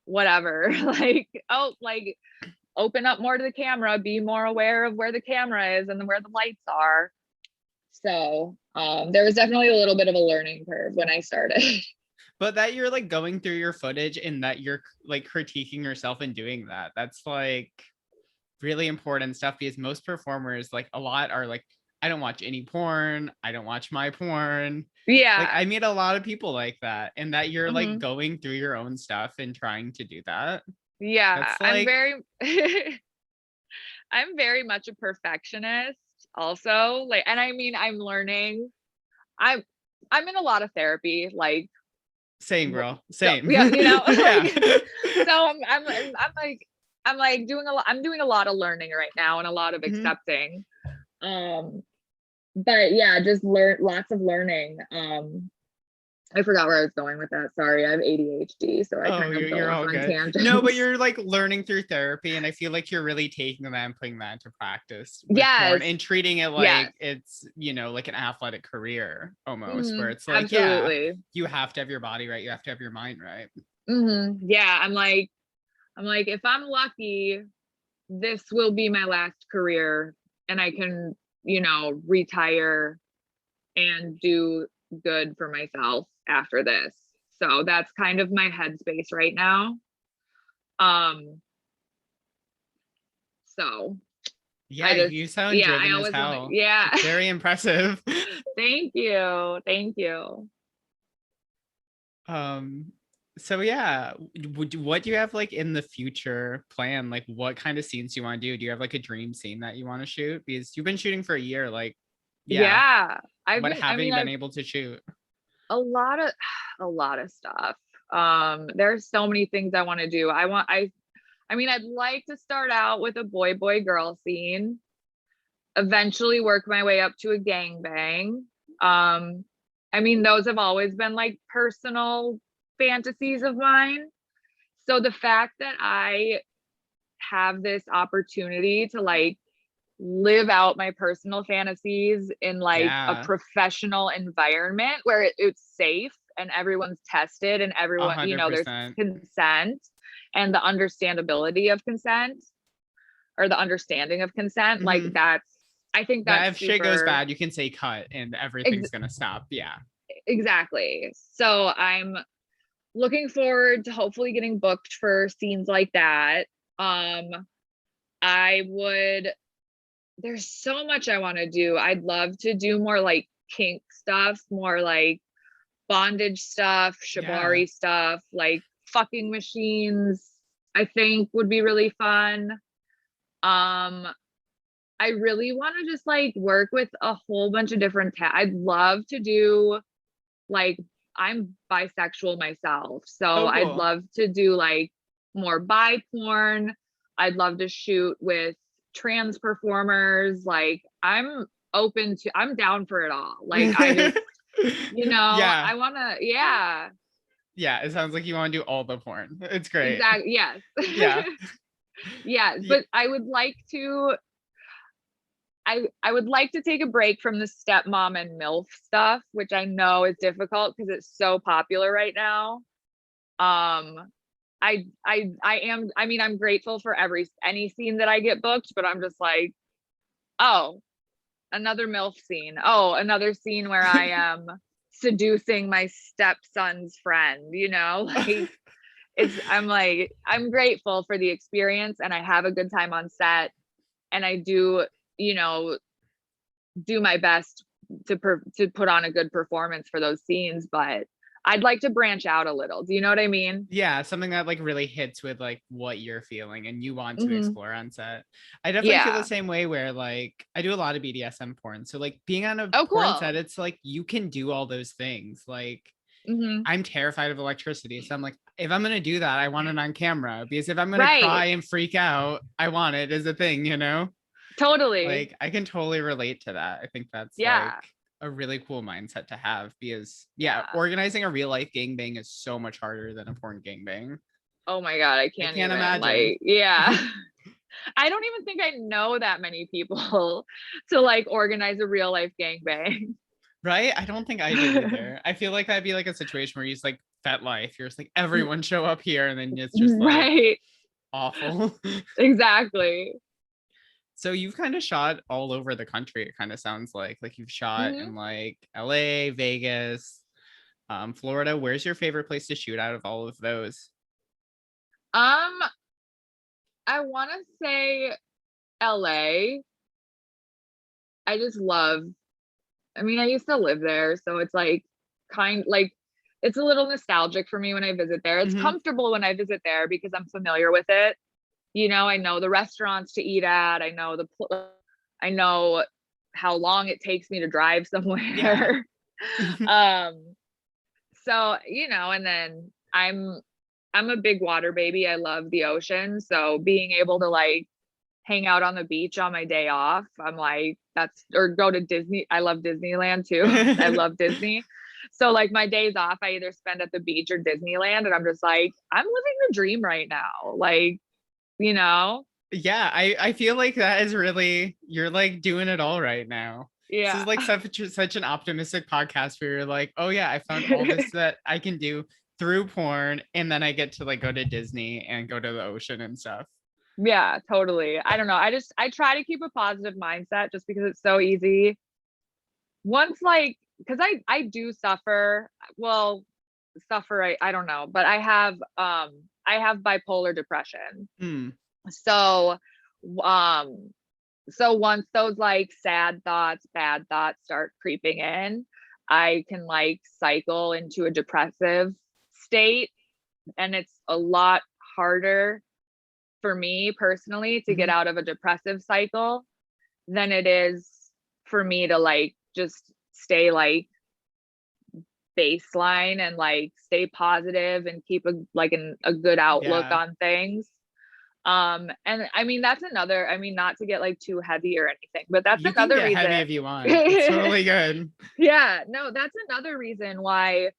whatever. Like, oh, like open up more to the camera, be more aware of where the camera is and where the lights are. So there was definitely a little bit of a learning curve when I started. But that you're like going through your footage and that you're like critiquing yourself and doing that. That's like really important stuff because most performers, like a lot are like, I don't watch any porn. I don't watch my porn. Like Yeah. I meet a lot of people like that, and that you're like Hmm. going through your own stuff and trying to do that. Yeah. That's like I'm very much a perfectionist also. Like, and I mean, I'm learning. I'm I'm in a lot of therapy, like same, girl. so Same. yeah, like Yeah. so I'm like I'm doing a lot of learning right now and a lot of Mhm. accepting. Um but yeah, just learn lots of learning. I forgot where I was going with that. Sorry, I have ADHD, so I Oh, kind of go you're off all on good. No, but tangents. you're like learning through therapy, and I feel like you're really taking that and putting that into practice with porn Yes, and treating it yes. like it's, like an athletic career almost, where Hmm. it's like, yeah, Absolutely. you have to have your body right, you have to have your mind right. Hmm. Yeah, I'm like, if I'm lucky, this will be my last career and I can, retire and do good for myself after this. So that's kind of my headspace right now. Um, so Yeah, I just, you sound yeah, I driven as always want to, hell. yeah. It's very impressive. Thank you. Thank you. Um, so yeah, what do you have like in the future plan? Like what kind of scenes do you want to do? Do you have like a dream scene that you want to shoot? Because you've been shooting for a year, like, yeah, Yeah. what I haven't mean, you been I've able to shoot? a lot of, a lot of stuff. There's so many things I want to do. I mean, I'd like to start out with a boy girl scene, eventually work my way up to a gangbang. I mean, those have always been like personal fantasies of mine. So the fact that I have this opportunity to like live out my personal fantasies in like a Yeah, professional environment where it's safe and everyone's tested and a everyone, hundred there's percent. consent and the understandability of consent or the understanding of consent, like Hmm. I think That that's if shit goes super bad, you can say cut and everything's ex- gonna stop. Yeah. exactly. So I'm looking forward to hopefully getting booked for scenes like that. Um I would There's so much I want to do. I'd love to do more like kink stuff, more like bondage stuff, Yeah. shibari stuff, like fucking machines. I think would be really fun. Um, I really want to just like work with a whole bunch of different I'd love to do like I'm bisexual myself, so Oh, I'd cool. love to do like more bi porn. I'd love to shoot with trans performers. Like I'm down for it all. Like I just, Yeah. I want to, yeah, Yeah. It sounds like you want to do all the porn. It's great. exactly. Yes. Yeah. Yeah, Yeah. but I would like to take a break from the stepmom and MILF stuff, which I know is difficult because it's so popular right now. Um, I mean, I'm grateful for any scene that I get booked, but I'm just like, oh, another MILF scene. Oh, another scene where I am seducing my stepson's friend, like I'm like, I'm grateful for the experience and I have a good time on set and I do, you know, do my best to put on a good performance for those scenes, but I'd like to branch out a little. Do you know what I mean? Yeah, something that like really hits with like what you're feeling and you want to Hmm. explore on set. I definitely feel the Yeah. same way where like I do a lot of BDSM porn. So like being on a Oh, porn cool. set, it's like you can do all those things. Like Hmm. I'm terrified of electricity. So I'm like, if I'm gonna do that, I want it on camera. Because if I'm gonna Right. cry and freak out, I want it as a thing. Totally. Like I can totally relate to that. I think that's like Yeah. a really cool mindset to have because yeah, Yeah. organizing a real life gangbang is so much harder than a porn gangbang. Oh my God, I I can't can't even imagine. like, yeah. I don't even think I know that many people to like organize a real life gangbang. Right? I don't think I do either. I feel like that'd be like a situation where you just like Fet Life. You're just like everyone show up here and then it's just like Right. awful. Exactly. So you've kind of shot all over the country, it kind of sounds like you've shot Hmm. in like LA, Vegas, Florida. Where's your favorite place to shoot out of all of those? Um, I want to say LA. I just love, I mean, I used to live there, so it's like it's a little nostalgic for me when I visit there. It's comfortable when I visit there because I'm familiar with it. I know the restaurants to eat at. I know how long it takes me to drive Yeah. somewhere. So, and then I'm a big water baby. I love the ocean. So being able to like hang out on the beach on my day off, I'm like, or go to Disney. I love Disneyland too. I love Disney. So like my days off, I either spend at the beach or Disneyland. And I'm just like, I'm living the dream right now. Like, Yeah, I feel like that is really, you're like doing it all right now. This Yeah. is like such an optimistic podcast where you're like, oh yeah, I found all this that I can do through porn, and then I get to like go to Disney and go to the ocean and stuff. Yeah, totally. I don't know. I try to keep a positive mindset just because it's so easy. Because I do suffer. Well, I don't know, but I have bipolar depression. Hmm. So um so once those like sad thoughts, bad thoughts start creeping in, I can like cycle into a depressive state, and it's a lot harder for me personally to get out of a depressive cycle than it is for me to like just stay like baseline and like stay positive and keep a good outlook Yeah. on things. And I mean, not to get like too heavy or anything, but that's You can another get heavy reason. if you want. It's totally good. Yeah, no, that's another reason why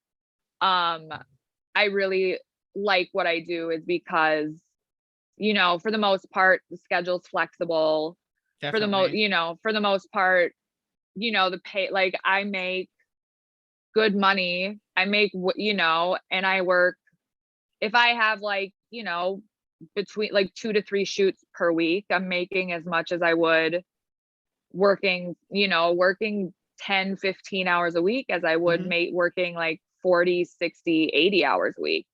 I really like what I do, is because, for the most part, the schedule's flexible. Definitely. For the most part, the pay, like I make good money. And I work, if I have like, between like 2 to 3 shoots per week, I'm making as much as I would working 10, 15 hours a week as I would make working like 40, 60, 80 hours a week.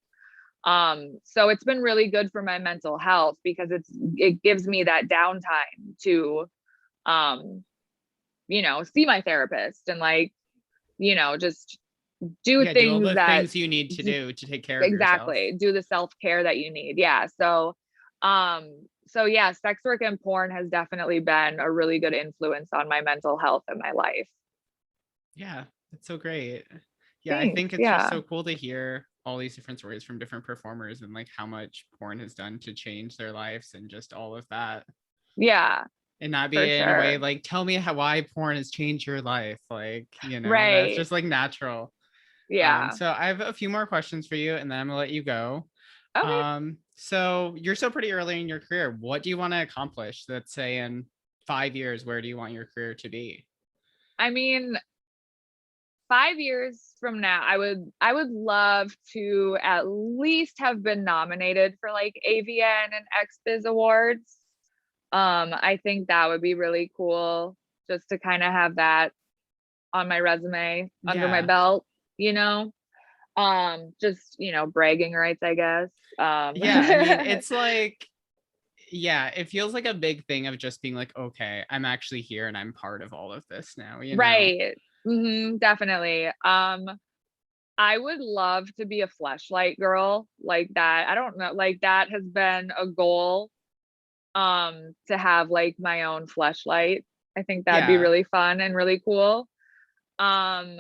So it's been really good for my mental health because it gives me that downtime to, see my therapist and like, just do Yeah, do all things the that things you need to do to take care of yourself. exactly do the self-care that you need. Yeah. So yeah, sex work and porn has definitely been a really good influence on my mental health and my life. Yeah, that's so great. Yeah, I Thanks. think it's just Yeah. so cool to hear all these different stories from different performers and like how much porn has done to change their lives and just all of that. Yeah, And not for be in a way sure. like, tell me why porn has changed your life. Like, that's Right. just like natural. Yeah. So I have a few more questions for you and then I'm gonna let you go. Okay. So you're still pretty early in your career. What do you want to accomplish? Let's say in 5 years, where do you want your career to be? I mean, 5 years from now, I would love to at least have been nominated for like AVN and XBiz awards. I think that would be really cool just to kind of have that on my resume under my Yeah. belt, you know. Just, bragging rights, I guess. Yeah, I mean, it's like, yeah, it feels like a big thing of just being like, okay, I'm actually here and I'm part of all of this now. Right. Definitely. I would love to be a fleshlight girl like that. I don't know, like that has been a goal, to have like my own fleshlight. I think that'd be Yeah. really fun and really cool. Um,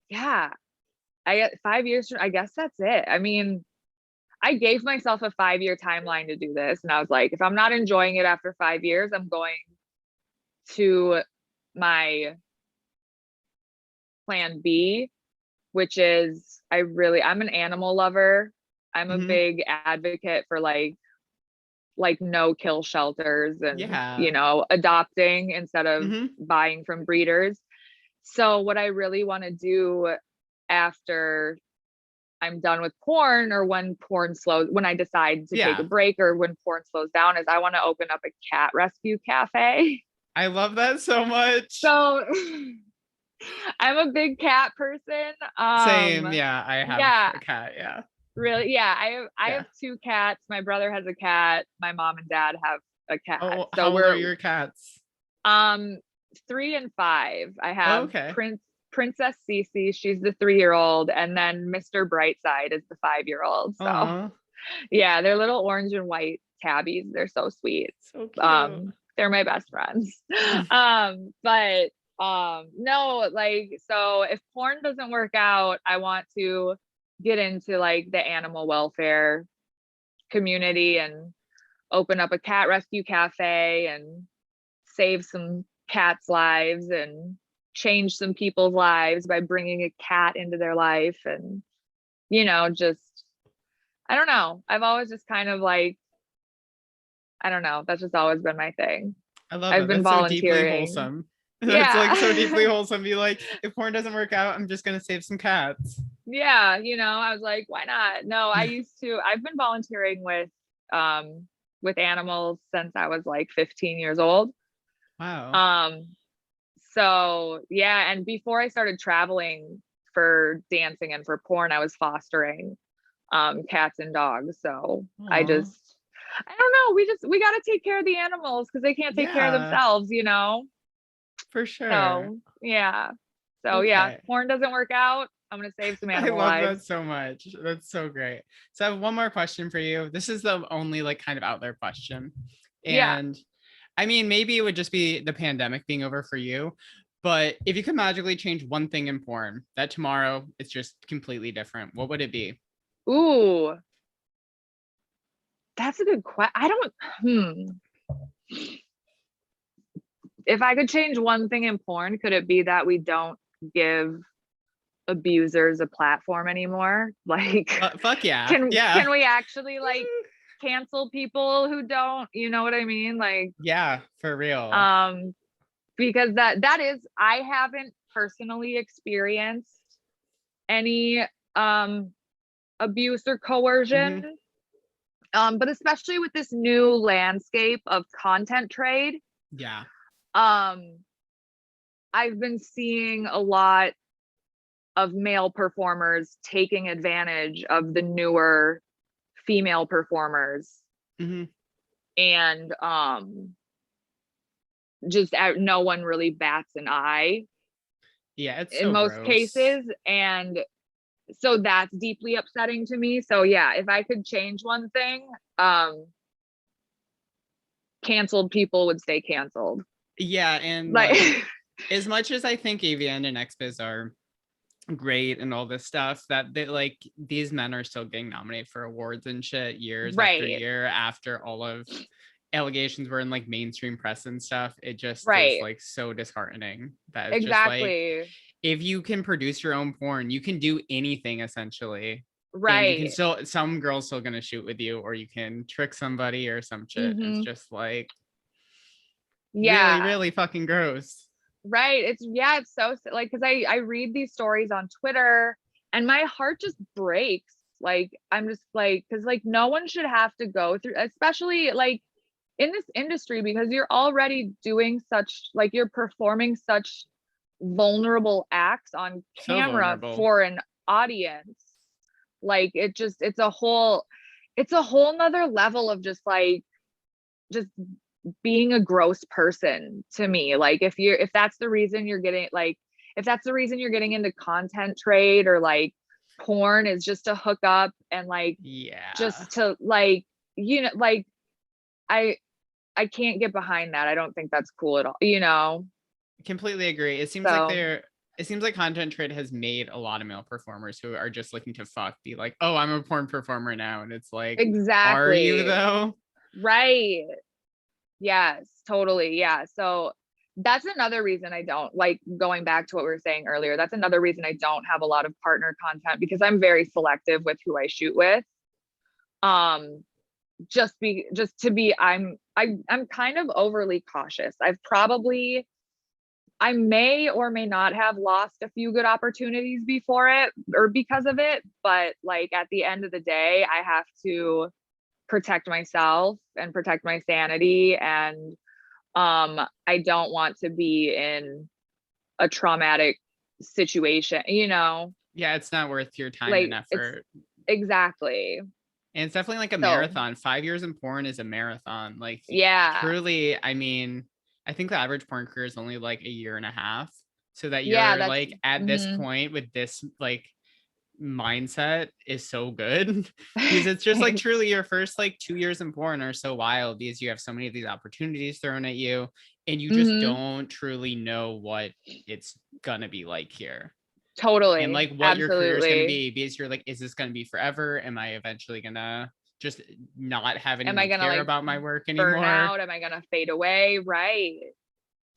yeah, I get 5 years I guess that's it. I mean, I gave myself a 5-year timeline to do this, and I was like, if I'm not enjoying it after 5 years, I'm going to my plan B, which is I'm an animal lover. I'm a Hmm. big advocate for like no kill shelters and, Yeah. adopting instead of Hmm. buying from breeders. So what I really want to do after I'm done with porn, or when I decide to take a Yeah. break, or when porn slows down, is I want to open up a cat rescue cafe. I love that so much. So I'm a big cat person. Same. Yeah, I have Yeah, a cat. Yeah. really. Yeah, I have Yeah. 2 cats. My brother has a cat. My mom and dad have a cat. Oh, So how old are your cats? um 3 and 5. I Oh, have okay. Princess Cece, she's the 3-year-old, and then Mr. Brightside is the 5-year-old. So Oh, yeah, they're little orange and white tabbies. They're so sweet. so cute. They're my best friends. But no, like, so if porn doesn't work out, I want to get into like the animal welfare community and open up a cat rescue cafe and save some cats' lives and change some people's lives by bringing a cat into their life. And just, I don't know, I've always just kind of like, I don't know, that's just always been my thing. I love I've it. been That's so deeply volunteering. wholesome. That's Yeah. like so deeply wholesome. Be like, if porn doesn't work out, I'm just gonna save some cats. Yeah, I was like, why not? No, I've been volunteering with animals since I was like 15 years old. Wow. So yeah, and before I started traveling for dancing and for porn, I was fostering cats and dogs. So I Aw. don't know, we got to take care of the animals because they can't take care of Yeah, themselves, for sure. So yeah. So yeah, Okay. porn doesn't work out, I'm gonna save some I animal love that lives. so much. That's so great. So I have one more question for you. This is the only like kind of out there question. Yeah. And I mean, maybe it would just be the pandemic being over for you. But if you could magically change one thing in porn that tomorrow it's just completely different, what would it be? Ooh, that's a good question. I don't if I could change one thing in porn, could it be that we don't give abusers a platform anymore? Like, Fuck yeah. can Yeah. can we actually like cancel people who don't, you know what I mean? Like, Yeah, for real. um, because that is, I haven't personally experienced any abuse or Hmm. coercion. But especially with this new landscape of content trade, Yeah. um, I've been seeing a lot of male performers taking advantage of the newer female performers, Hmm. and just no one really bats an eye Yeah, it's in so most gross. cases. And so that's deeply upsetting to me. So yeah, if I could change one thing, canceled people would stay canceled. Yeah, and Like, like as much as I think AVN and XBiz are great and all this stuff, that they like these men are still getting nominated for awards and shit years after right, year after all of allegations were in like mainstream press and stuff. It just is right, like so disheartening that it's just like exactly, if you can produce your own porn, you can do anything essentially. And you can right. still, some girls still gonna shoot with you, or you can trick somebody or some shit. It's Hmm. just like really, Yeah, really fucking gross. right. It's so like, because I read these stories on Twitter and my heart just breaks. Like, I'm just like, because like no one should have to go through, especially like in this industry, because you're already doing such, like, you're performing such vulnerable acts on So camera vulnerable. for an audience. Like, it's a whole nother level of just like, just being a gross person to me. Like, if that's the reason you're getting, like, if that's the reason you're getting into content trade, or like porn is just to hook up and like Yeah. just to like, like, I I can't get behind that. I don't think that's cool at all. Completely agree. So It seems like content trade has made a lot of male performers who are just looking to fuck be like, oh, I'm a porn performer now. And it's like, are you exactly. though? Right. Yes, totally. Yeah. So that's another reason I don't like, going back to what we were saying earlier. That's another reason I don't have a lot of partner content, because I'm very selective with who I shoot with. Um, just to be, I'm kind of overly cautious. I may or may not have lost a few good opportunities before it or because of it, but like at the end of the day, I have to protect myself and protect my sanity. And I don't want to be in a traumatic situation. Yeah, it's not worth your time and Like, it's effort. exactly. And it's definitely like a So marathon. 5 years in porn is a marathon. Like yeah. truly, I mean, I think the average porn career is only like a year and a half. so that Yeah, you're that's like at this point with this like mindset is so good because it's just like thanks. truly your first like 2 years in porn are so wild because you have so many of these opportunities thrown at you and you just Mhm. don't truly know what it's gonna be like here and Totally. like what your career is gonna Absolutely. be because you're like, is this gonna be forever? Am I eventually gonna just not have Am I anyone gonna care like about my work burn anymore? out? Am I gonna fade away? Right.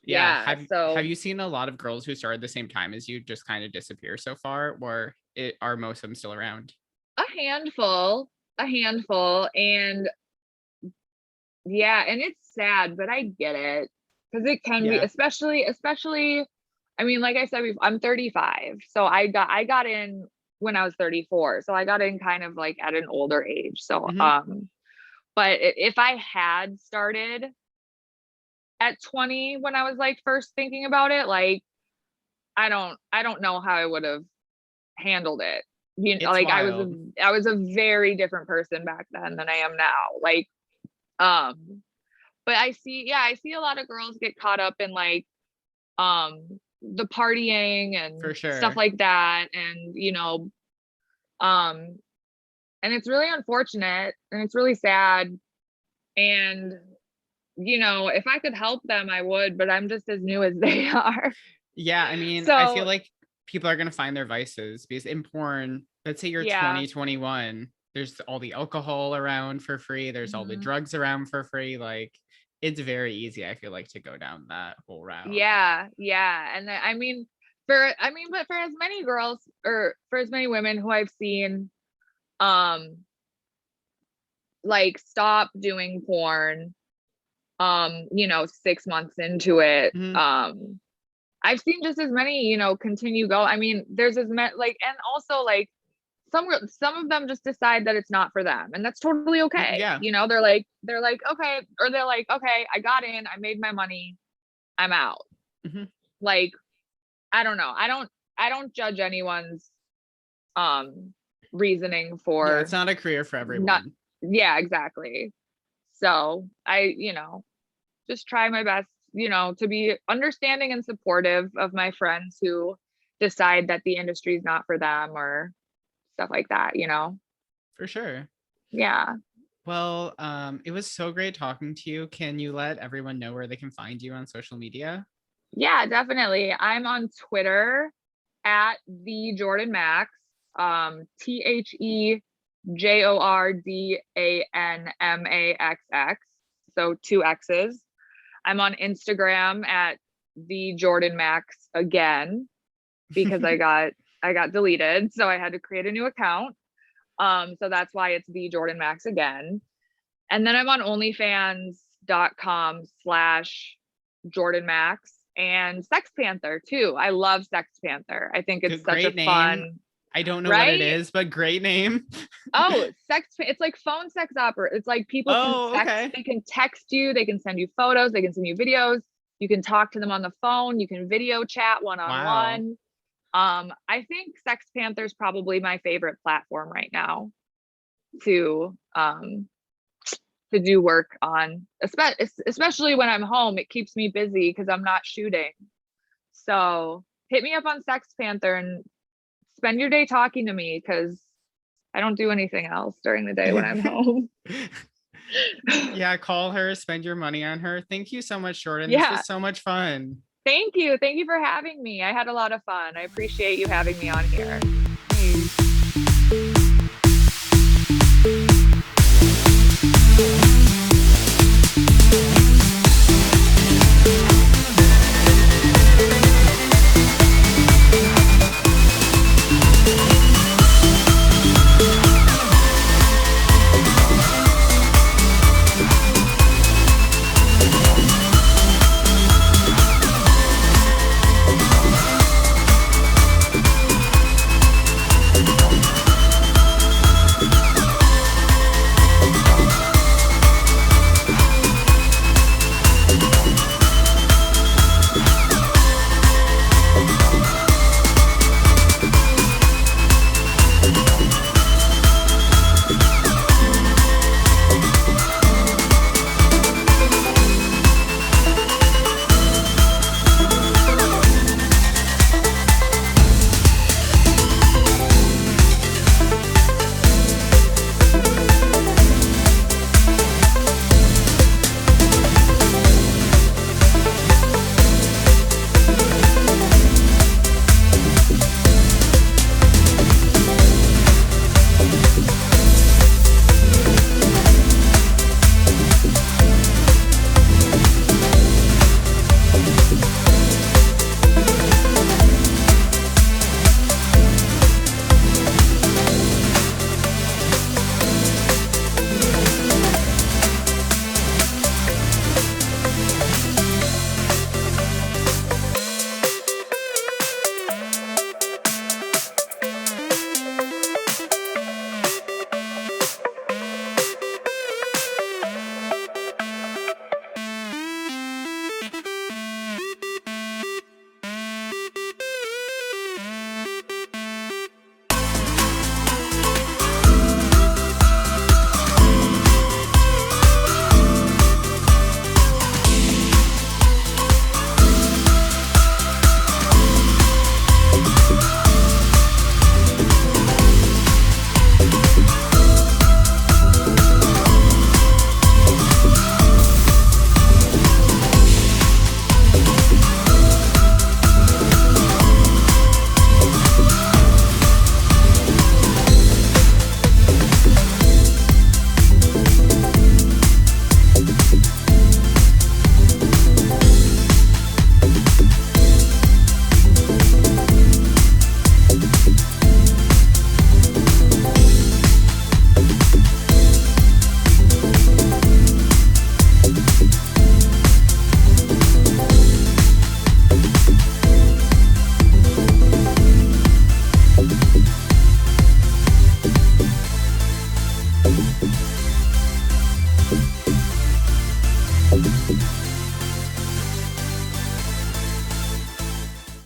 Yeah. Yeah. Have So you seen a lot of girls who started the same time as you just kind of disappear so far, or are most of them still around? a handful, a handful. And yeah, and it's sad, but I get it. Because it can be, Yeah. especially, I mean, like I said, I'm 35. So I got in when I was 34. So I got in kind of like at an older age. So Hmm. but if I had started at 20 when I was like first thinking about it, like I don't know how I would have handled it. You know, It's like wild. I was a very different person back then than I am now. Like um but I see a lot of girls get caught up in like the partying For and stuff sure. like that, and um and it's really unfortunate and it's really sad, and if I could help them I would, but I'm just as new as they are. Yeah, I mean, I feel So like people are gonna find their vices because in porn, let's say you're yeah. 20, 21, there's all the alcohol around for free, there's all the Mhm. drugs around for free. Like it's very easy, I feel like, to go down that whole route. Yeah, yeah. And I mean, but for as many girls or for as many women who I've seen, um, like stop doing porn, 6 months into it, Mhm. I've seen just as many, continue go. I mean, there's as many like, and also like some of them just decide that it's not for them, and that's totally okay. Yeah. They're like, okay, or they're like, okay, I got in, I made my money, I'm out. Mhm. Like, I don't know. I don't judge anyone's reasoning Yeah, it's for not a career for not everyone. yeah, exactly. So, just try my best, to be understanding and supportive of my friends who decide that the industry is not for them or stuff like that. For sure. Yeah. Well, it was so great talking to you. Can you let everyone know where they can find you on social media? Yeah, definitely. I'm on Twitter at the Jordan Max, TheJordanMaxx, so two X's. I'm on Instagram at the Jordan Max again because I got deleted, so I had to create a new account. So that's why it's the Jordan Max again. And then I'm on OnlyFans.com/Jordan Max and Sex Panther too. I love Sex Panther. I think it's Good, such a great name. fun, I don't know what it right? is, but great name. Oh, it's like phone sex opera. It's like people can Oh, text, okay. they can text you, they can send you photos, they can send you videos. You can talk to them on the phone, you can video chat one on Wow. one. I think Sex Panther is probably my favorite platform right now to do work on, especially when I'm home. It keeps me busy because I'm not shooting. So hit me up on Sex Panther and spend your day talking to me because I don't do anything else during the day when I'm home. Yeah, call her, spend your money on her. Thank you so much, Jordan. This Yeah. was so much fun. Thank you. Thank you for having me. I had a lot of fun. I appreciate you having me on here.